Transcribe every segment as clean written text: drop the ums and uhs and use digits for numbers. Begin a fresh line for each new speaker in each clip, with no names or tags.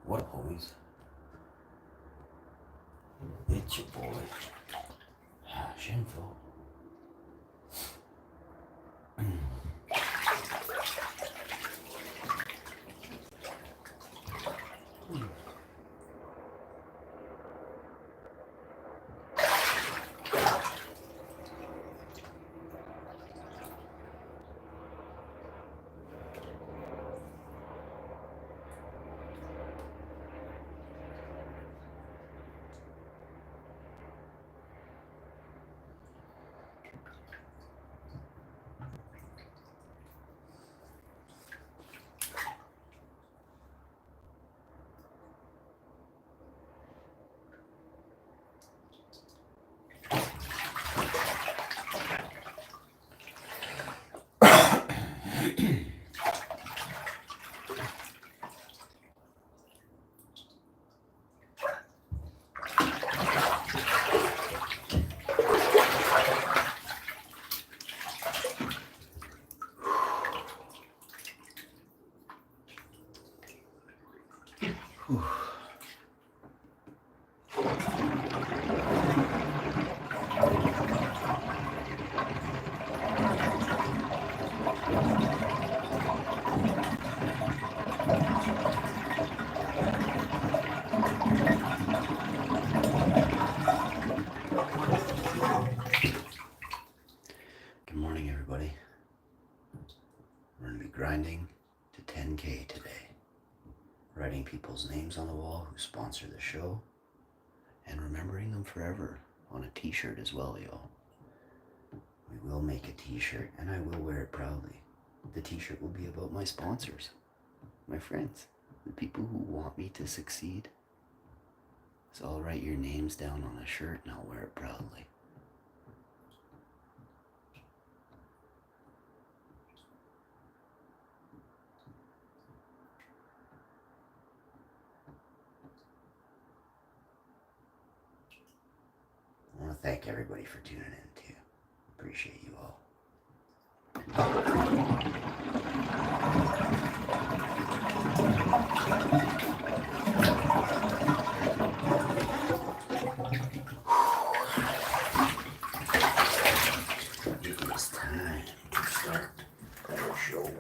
What up, homies? It's your boy, WOWINFO. Good morning, everybody. We're going to be grinding to 10K today. Writing people's names on the wall who sponsor the show, and remembering them forever on a t-shirt as well, y'all. We will make a t-shirt, and I will wear it proudly. The t-shirt will be about my sponsors, my friends, the people who want me to succeed. So I'll write your names down on a shirt, and I'll wear it proudly. I want to thank everybody for tuning in, too. Appreciate you all. It is time to start our show.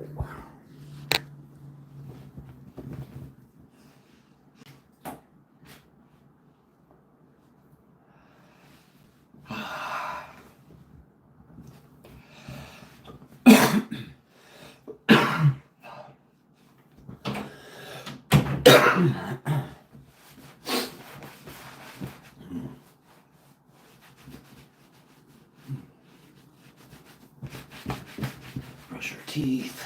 Brush your teeth.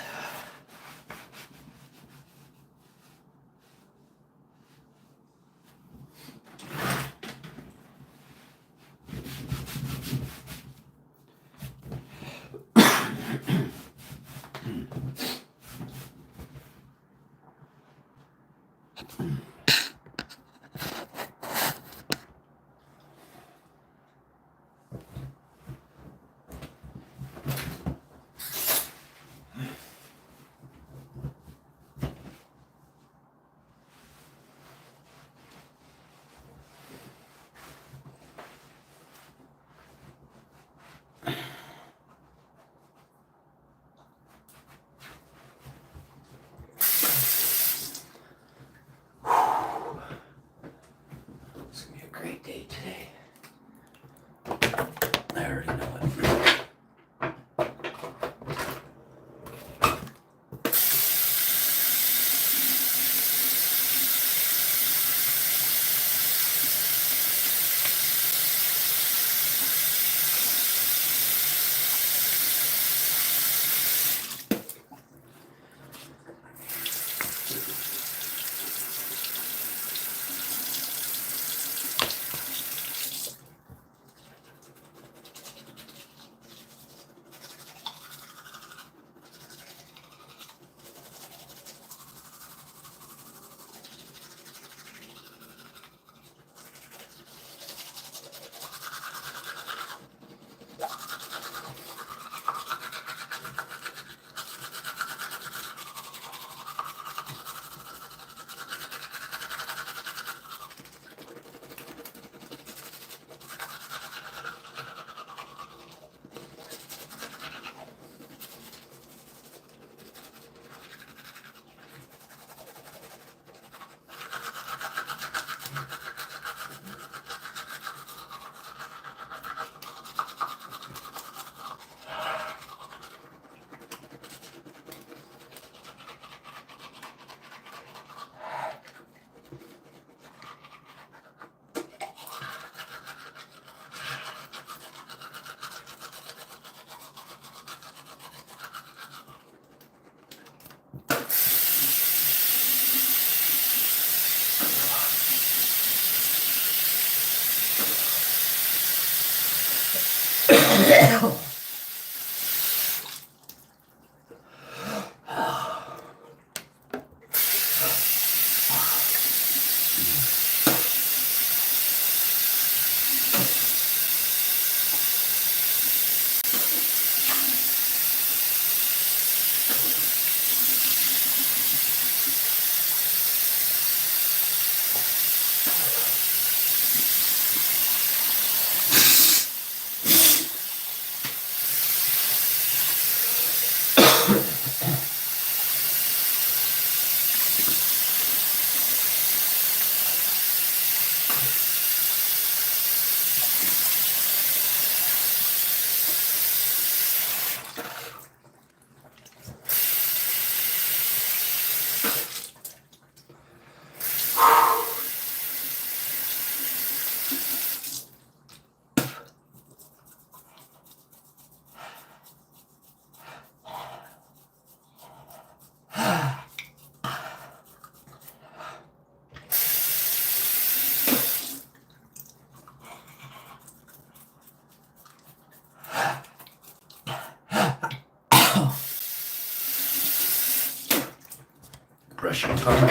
Brush your tongue.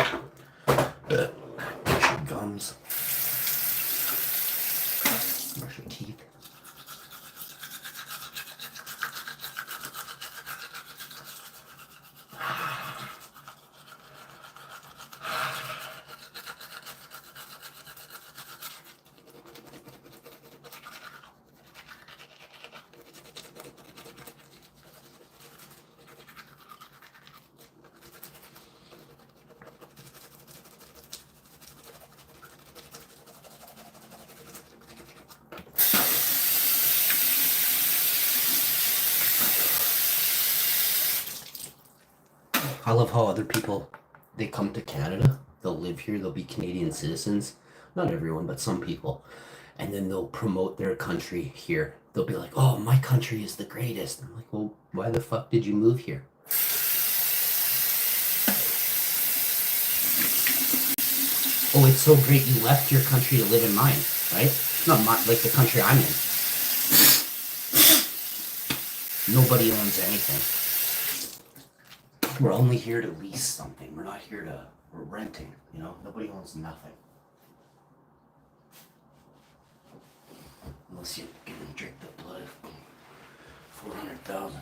Brush your gums. Brush your teeth. I love how other people, they come to Canada, they'll live here, they'll be Canadian citizens. Not everyone, but some people. And then they'll promote their country here. They'll be like, oh, my country is the greatest. I'm like, well, why the fuck did you move here? Oh, it's so great you left your country to live in mine, right? Not like the country I'm in. Nobody owns anything. We're only here to lease something. We're not here to, we're renting, you know? Nobody owns nothing. Unless you can drink the blood of 400,000.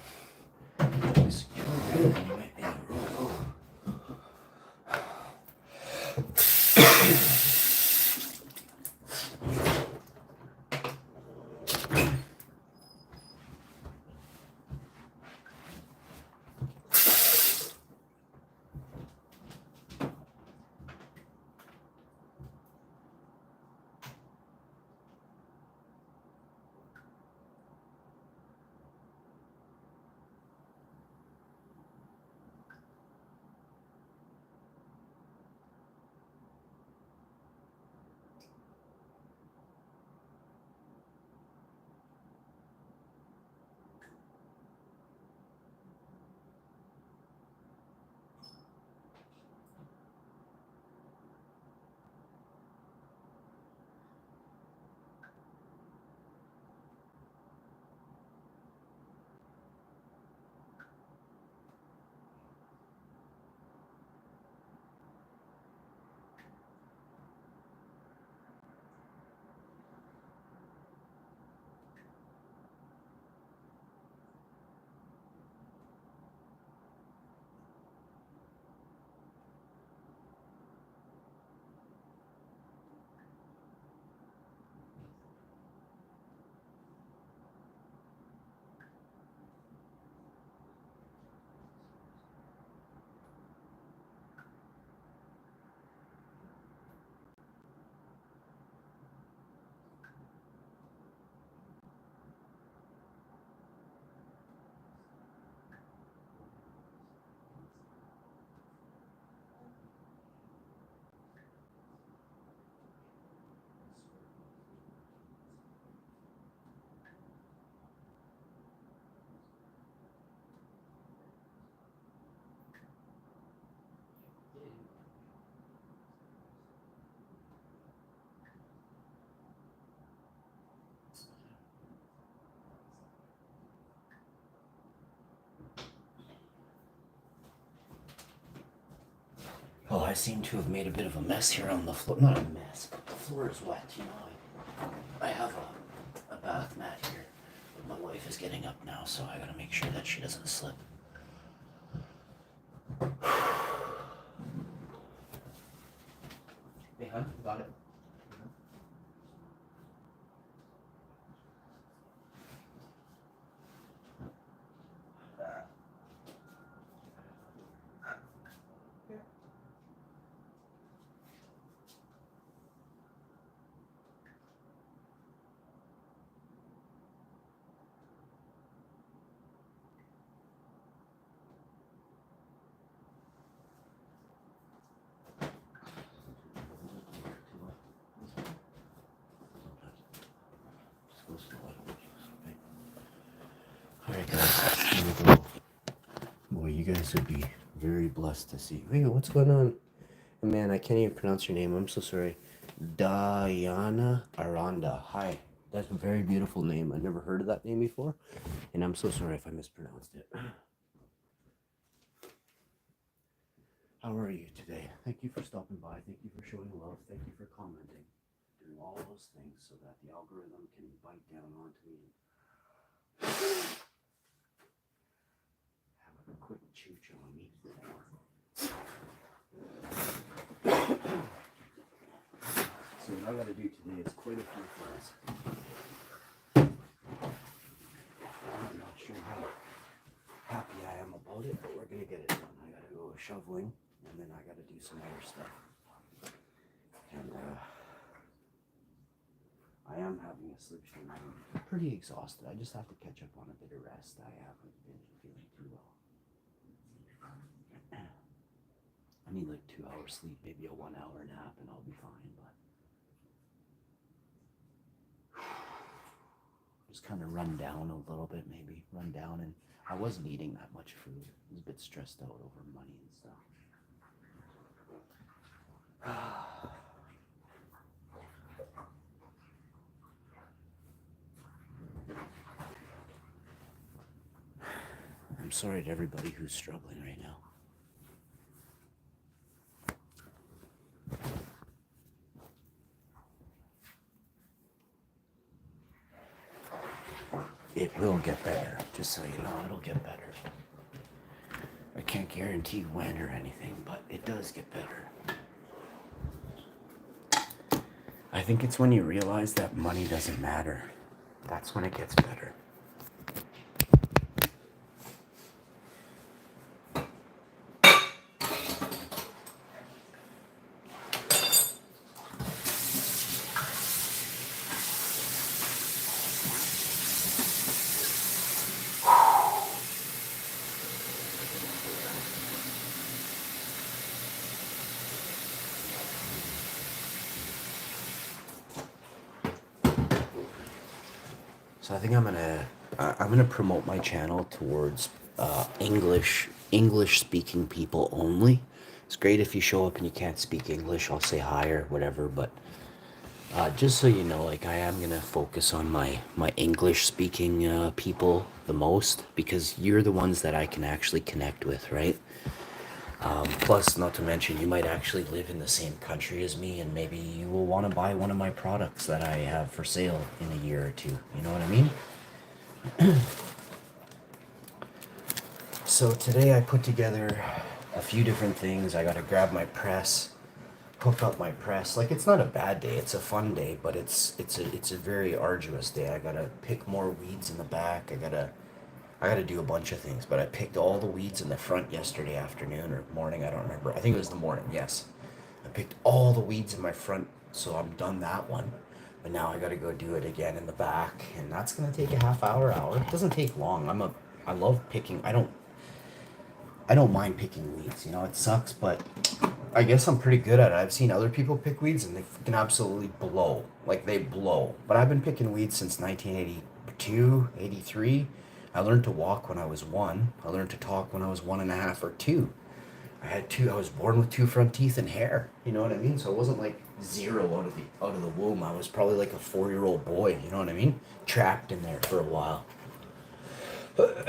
I seem to have made a bit of a mess here on the floor. Not a mess, but the floor is wet, you know. I have a bath mat here, but my wife is getting up now, so I gotta make sure that she doesn't slip. Hey, hon, got it? Alright guys, here we go. Boy, you guys would be very blessed to see. Wait, what's going on? Man, I can't even pronounce your name. I'm so sorry. Diana Aranda. Hi. That's a very beautiful name. I've never heard of that name before. And I'm so sorry if I mispronounced it. How are you today? Thank you for stopping by. Thank you for showing love. Thank you for commenting. Doing all those things so that the algorithm can bite down onto me. Have a quick chooch on me. So what I gotta do today is quite a few things. I'm not sure how happy I am about it, but we're gonna get it done. I gotta go shoveling, and then I gotta do some other stuff. And I am having a sleep stream. I'm pretty exhausted. I just have to catch up on a bit of rest. I haven't been feeling too well. I need like 2 hours sleep, maybe a 1 hour nap, and I'll be fine. But just kind of run down a little bit, maybe run down. And I wasn't eating that much food. I was a bit stressed out over money and stuff. I'm sorry to everybody who's struggling right now. It will get better, just so you know, it'll get better. I can't guarantee when or anything, but it does get better. I think it's when you realize that money doesn't matter. That's when it gets better. So I think I'm gonna promote my channel towards English speaking people only. It's great if you show up and you can't speak English. I'll say hi or whatever, but just so you know, like I am gonna focus on my English speaking people the most, because you're the ones that I can actually connect with, right? Plus, not to mention, you might actually live in the same country as me, and maybe you will want to buy one of my products that I have for sale in a year or two. You know what I mean? So today I put together a few different things. I got to grab my press, hook up my press. Like, it's not a bad day. It's a fun day, but it's a very arduous day. I got to pick more weeds in the back. I gotta do a bunch of things, but I picked all the weeds in the front yesterday afternoon or morning, I don't remember. I think it was the morning, yes. I picked all the weeds in my front, so I'm done that one. But now I gotta go do it again in the back, and that's gonna take a half hour. It doesn't take long. I love picking. I don't mind picking weeds, you know, it sucks, but I guess I'm pretty good at it. I've seen other people pick weeds and they can absolutely blow. Like, they blow. But I've been picking weeds since 1982, 83. I learned to walk when I was 1. I learned to talk when I was 1.5 or 2. I was born with 2 front teeth and hair. You know what I mean? So it wasn't like 0 out of the womb. I was probably like a 4-year-old boy. You know what I mean? Trapped in there for a while. But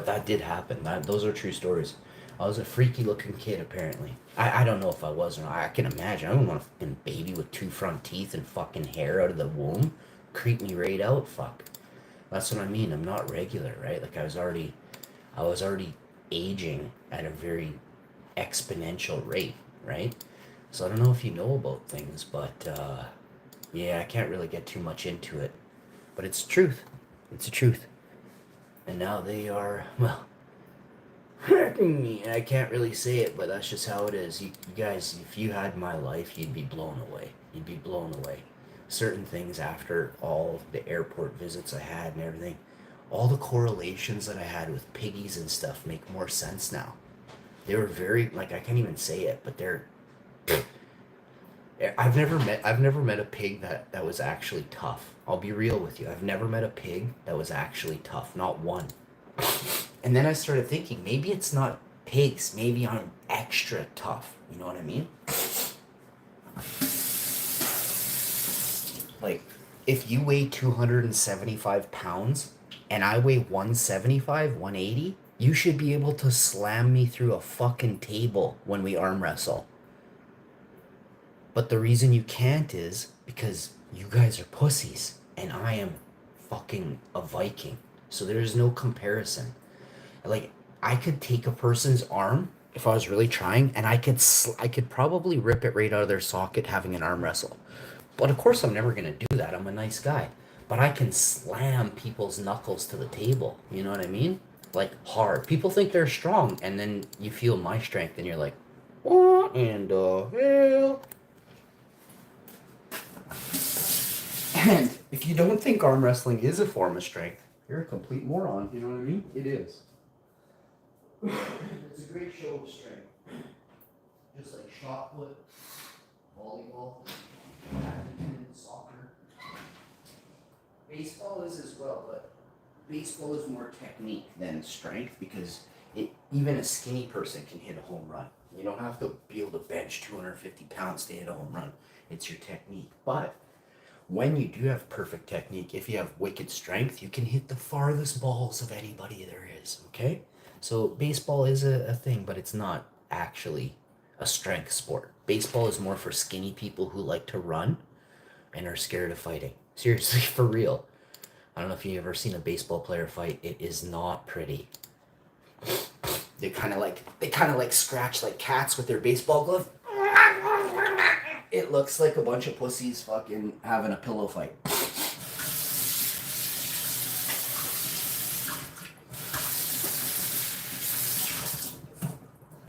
that did happen. Those are true stories.
I was a freaky looking kid, apparently. I don't know if I was or not. I can imagine. I don't want a fucking baby with two front teeth and fucking hair out of the womb. Creep me right out, fuck. That's what I mean. I'm not regular, right? Like I was already aging at a very exponential rate, right? So I don't know if you know about things, but yeah, I can't really get too much into it. But it's the truth. It's the truth. And now they are, well, hurting me. And I can't really say it, but that's just how it is. You guys, if you had my life, you'd be blown away. You'd be blown away. Certain things after all the airport visits I had and everything, all the correlations that I had with piggies and stuff make more sense now. They were very, like, I can't even say it, but they're, I've never met a pig that was actually tough. I'll be real with you. I've never met a pig that was actually tough. Not one. And then I started thinking, maybe it's not pigs. Maybe I'm extra tough. You know what I mean? Like, if you weigh 275 pounds and I weigh 175, 180, you should be able to slam me through a fucking table when we arm wrestle. But the reason you can't is because you guys are pussies and I am fucking a Viking. So there's no comparison. Like, I could take a person's arm if I was really trying, and I could probably rip it right out of their socket having an arm wrestle. But of course, I'm never gonna do that. I'm a nice guy, but I can slam people's knuckles to the table. You know what I mean? Like, hard. People think they're strong, and then you feel my strength, and you're like, what in the hell? And if you don't think arm wrestling is a form of strength, you're a complete moron. You know what I mean? It is. It's a great show of strength. Just like shot put, volleyball, badminton, soccer. Baseball is as well, but baseball is more technique than strength because even a skinny person can hit a home run. You don't have to be able to bench 250 pounds to hit a home run. It's your technique. But when you do have perfect technique, if you have wicked strength, you can hit the farthest balls of anybody there is, okay? So baseball is a thing, but it's not actually a strength sport. Baseball is more for skinny people who like to run and are scared of fighting. Seriously, for real. I don't know if you've ever seen a baseball player fight. It is not pretty. They kind of like scratch like cats with their baseball glove. It looks like a bunch of pussies fucking having a pillow fight.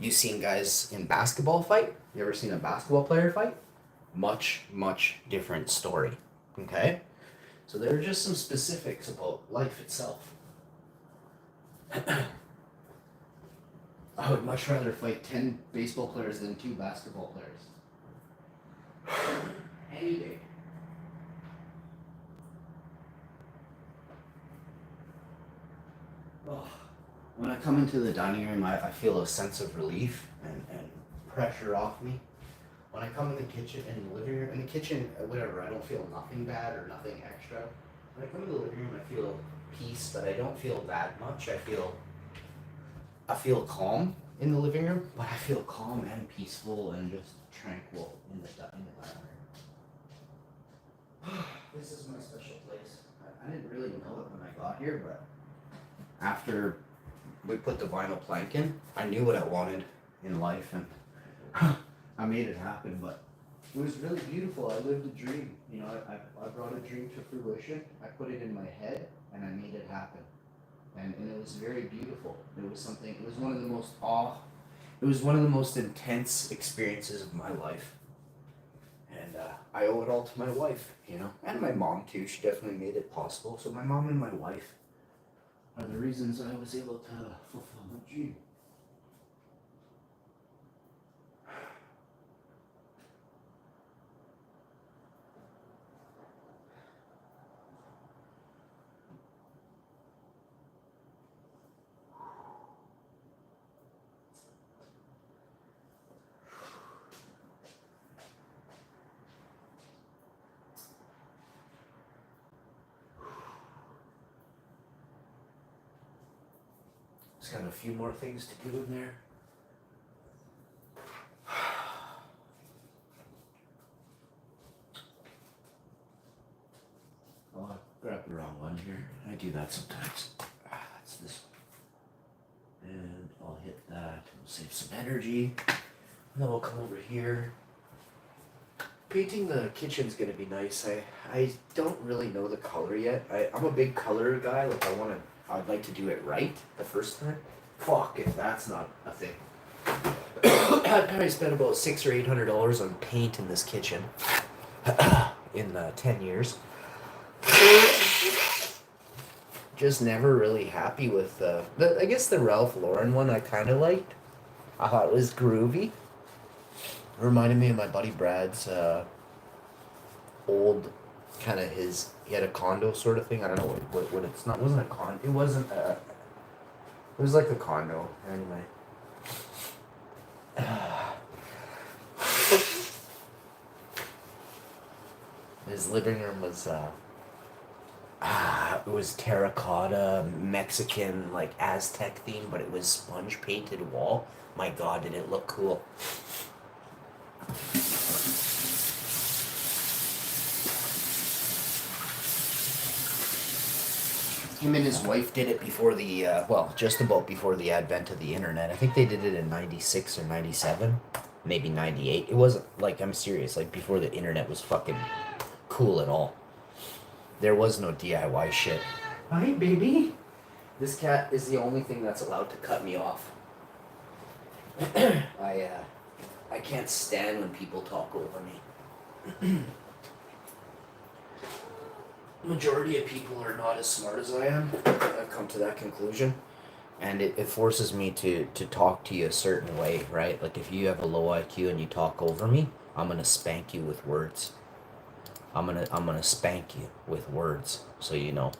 You seen guys in basketball fight? You ever seen a basketball player fight? Much, much different story. Okay? So there are just some specifics about life itself. I would much rather fight 10 baseball players than 2 basketball players. Any day. Oh. When I come into the dining room, I feel a sense of relief and pressure off me. When I come in the kitchen and the living room, in the kitchen, whatever, I don't feel nothing bad or nothing extra. When I come in the living room, I feel peace, but I don't feel that much. I feel calm in the living room, but I feel calm and peaceful and just tranquil in the dining room. This is my special place. I didn't really know it when I got here, but after we put the vinyl plank in, I knew what I wanted in life, and I made it happen. But it was really beautiful. I lived a dream. You know, I brought a dream to fruition. I put it in my head, and I made it happen. And it was very beautiful. It was something. It was one of the most It was one of the most intense experiences of my life. And I owe it all to my wife, you know, and my mom too. She definitely made it possible. So my mom and my wife are the reasons I was able to fulfill my dream. Just got a few more things to do in there. do that sometimes. That's this one. And I'll hit that. We'll save some energy. And then we'll come over here. Painting the kitchen's gonna be nice. I don't really know the color yet. I'm a big color guy. Like I'd like to do it right the first time. Fuck if that's not a thing. I'd probably spend about $600 or $800 on paint in this kitchen in 10 years. Just never really happy with I guess the Ralph Lauren one I kind of liked. I thought it was groovy. It reminded me of my buddy Brad's old kind of he had a condo sort of thing. I don't know what it's not. It wasn't a condo. It wasn't it was like a condo anyway. His living room was it was terracotta, Mexican, like Aztec theme, but it was sponge painted wall. My God, did it look cool. Him and his wife did it before the, just about before the advent of the internet. I think they did it in 96 or 97, maybe 98. It wasn't, like, I'm serious, like, before the internet was fucking cool at all. There was no DIY shit. Hi, baby. This cat is the only thing that's allowed to cut me off. I can't stand when people talk over me. Majority of people are not as smart as I am. I've come to that conclusion. And it forces me to talk to you a certain way, right? Like if you have a low IQ and you talk over me, I'm gonna spank you with words. I'm gonna spank you with words, so you know.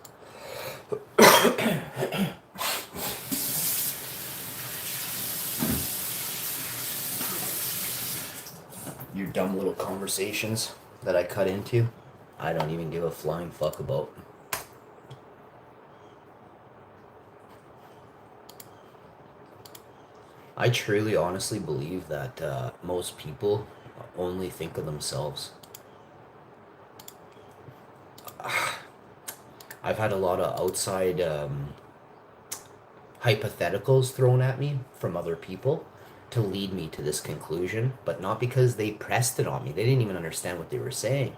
Your dumb little conversations that I cut into, I don't even give a flying fuck about. I truly, honestly believe that most people only think of themselves. I've had a lot of outside hypotheticals thrown at me from other people to lead me to this conclusion, but not because they pressed it on me. They didn't even understand what they were saying.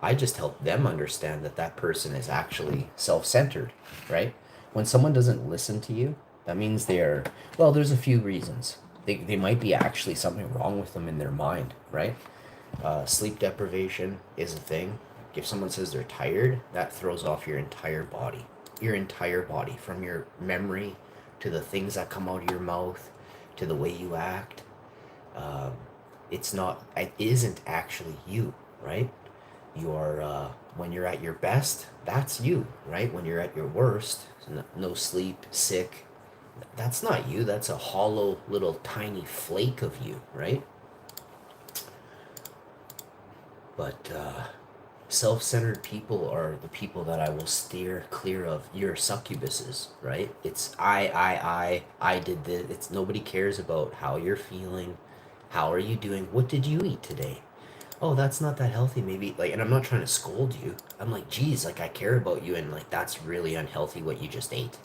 I just helped them understand that that person is actually self-centered, right? When someone doesn't listen to you, that means they're, well, there's a few reasons. They might be actually something wrong with them in their mind, right? Sleep deprivation is a thing. If someone says they're tired, that throws off your entire body. Your entire body, from your memory to the things that come out of your mouth to the way you act. It isn't actually you, right? You are, when you're at your best, that's you, right? When you're at your worst, no sleep, sick, that's not you. That's a hollow little tiny flake of you, right? But self-centered people are the people that I will steer clear of. Your succubuses, right? It's I did this. It's nobody cares about how you're feeling. How are you doing? What did you eat today? Oh, that's not that healthy, maybe. Like, and I'm not trying to scold you. I'm like, geez, like I care about you, and like that's really unhealthy what you just ate.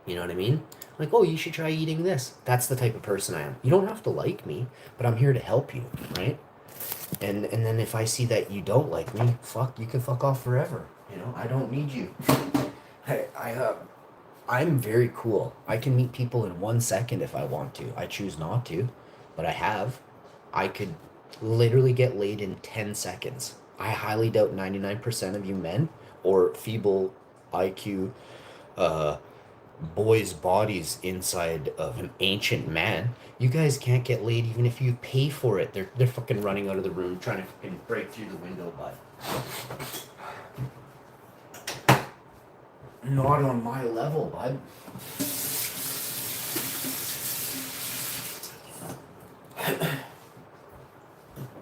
You know what I mean? Like, oh, you should try eating this. That's the type of person I am. You don't have to like me, but I'm here to help you, right? And then if I see that you don't like me, fuck, you can fuck off forever. You know, I don't need you. I'm very cool. I can meet people in 1 second if I want to. I choose not to, but I have. I could literally get laid in 10 seconds. I highly doubt 99% of you men or feeble IQ boys' bodies inside of an ancient man. You guys can't get laid even if you pay for it. They're fucking running out of the room trying to fucking break through the window, bud. Not on my level, bud.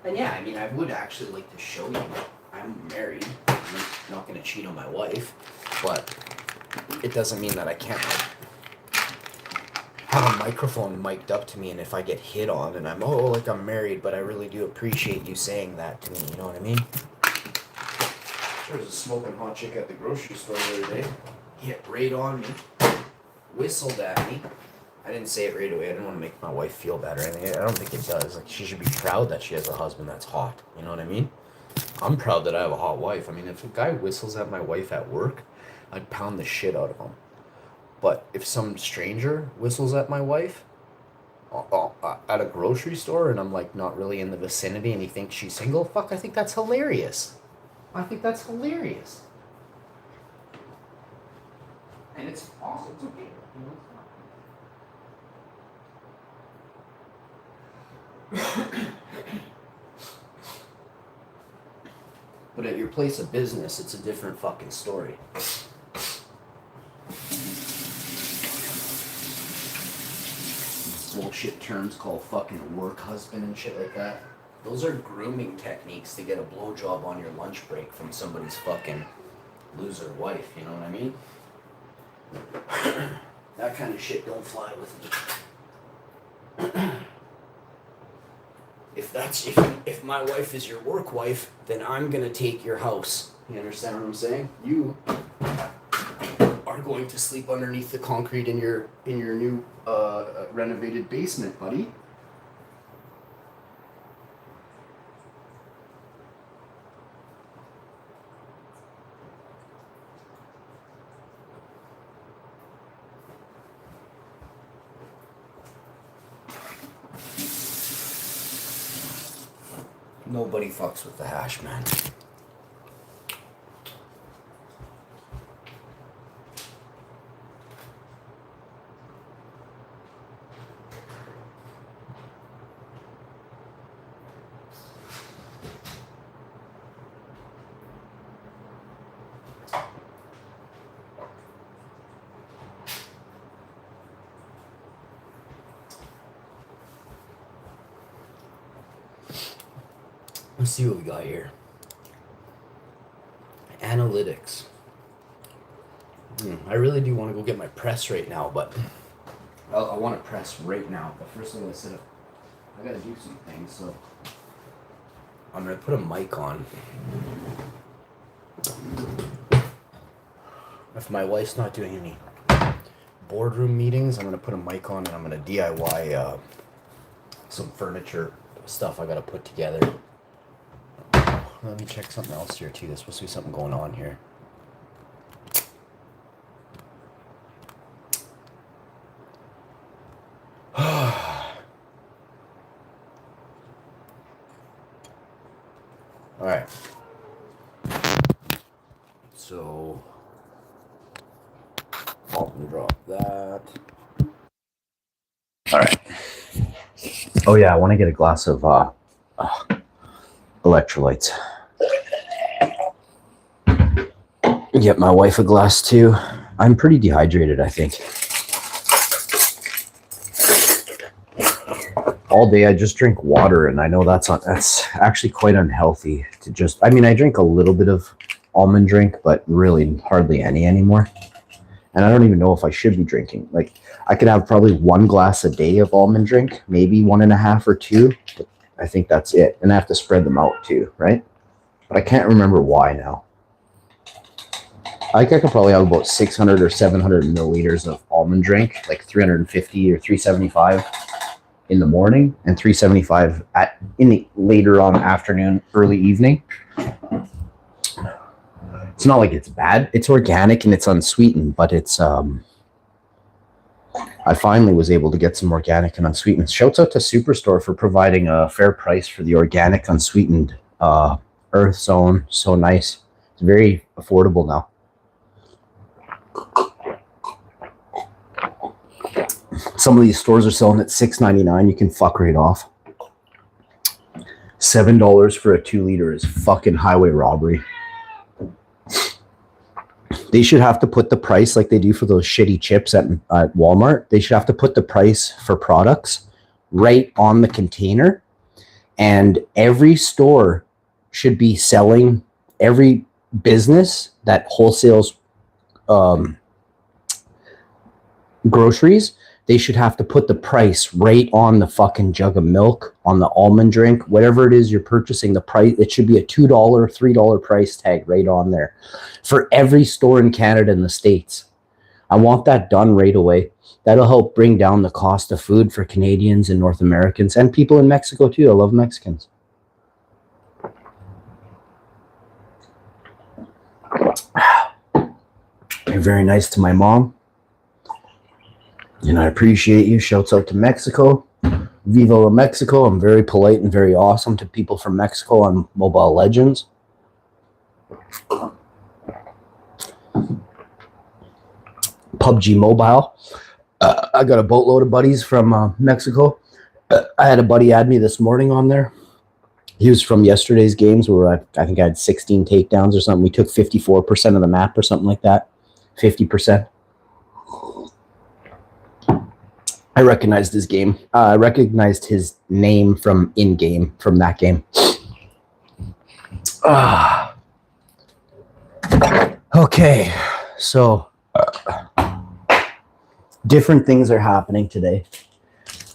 And yeah, I mean, I would actually like to show you. I'm married. I'm not going to cheat on my wife, but it doesn't mean that I can't have a microphone mic'd up to me, and if I get hit on and I'm married, but I really do appreciate you saying that to me, you know what I mean? There was a smoking hot chick at the grocery store the other day. hit right on me, whistled at me. I didn't say it right away. I didn't want to make my wife feel bad or anything. I don't think it does. Like, she should be proud that she has a husband that's hot. You know what I mean? I'm proud that I have a hot wife. I mean, if a guy whistles at my wife at work, I'd pound the shit out of him. But if some stranger whistles at my wife at a grocery store and I'm like not really in the vicinity and he thinks she's single, fuck, I think that's hilarious. I think that's hilarious. And it's awesome. It's okay. You know, but at your place of business, it's a different fucking story. Bullshit terms called fucking work husband and shit like that. Those are grooming techniques to get a blowjob on your lunch break from somebody's fucking loser wife, you know what I mean? That kind of shit don't fly with me. If my wife is your work wife, then I'm gonna take your house. You understand what I'm saying? You are going to sleep underneath the concrete in your new renovated basement, buddy. Nobody fucks with the hash, man. Let's see what we got here. Analytics. I really do want to go get my press right now, but I want to press right now. But first I'm going to sit up. I got to do some things, so I'm going to put a mic on. If my wife's not doing any boardroom meetings, I'm going to put a mic on and I'm going to DIY some furniture stuff I got to put together. Let me check something else here too. There's supposed to be something going on here. All right. So I'll drop that. All right. Oh yeah, I want to get a glass of electrolytes. Get my wife a glass too. I'm pretty dehydrated, I think. All day I just drink water, and I know that's actually quite unhealthy to just. I mean, I drink a little bit of almond drink, but really hardly any anymore. And I don't even know if I should be drinking. Like, I could have probably 1 glass a day of almond drink, maybe 1.5 or 2. But I think that's it, and I have to spread them out too, right? But I can't remember why now. I could probably have about 600 or 700 milliliters of almond drink, like 350 or 375 in the morning, and 375 in the later on afternoon, early evening. It's not like it's bad. It's organic and it's unsweetened, but it's I finally was able to get some organic and unsweetened. Shouts out to Superstore for providing a fair price for the organic unsweetened Earth Zone. So nice. It's very affordable now. Some of these stores are selling at $6.99. You can fuck right off. $7 for a 2 liter is fucking highway robbery. They should have to put the price like they do for those shitty chips at Walmart. They should have to put the price for products right on the container. And every store should be selling, every business that wholesales groceries, they should have to put the price right on the fucking jug of milk, on the almond drink, whatever it is you're purchasing, the price, it should be a $2, $3 price tag right on there for every store in Canada and the States. I want that done right away. That'll help bring down the cost of food for Canadians and North Americans and people in Mexico too. I love Mexicans. You're very nice to my mom. And I appreciate you. Shouts out to Mexico. Viva la Mexico. I'm very polite and very awesome to people from Mexico on Mobile Legends. PUBG Mobile. I got a boatload of buddies from Mexico. I had a buddy add me this morning on there. He was from yesterday's games where I think I had 16 takedowns or something. We took 54% of the map or something like that. 50%. I recognized his game. I recognized his name from in-game, from that game. Okay, so different things are happening today.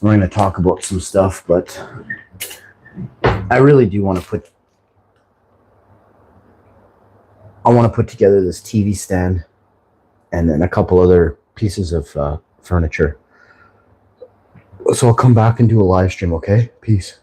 We're going to talk about some stuff, but I really do want to put together this TV stand and then a couple other pieces of furniture. So I'll come back and do a live stream, okay? Peace.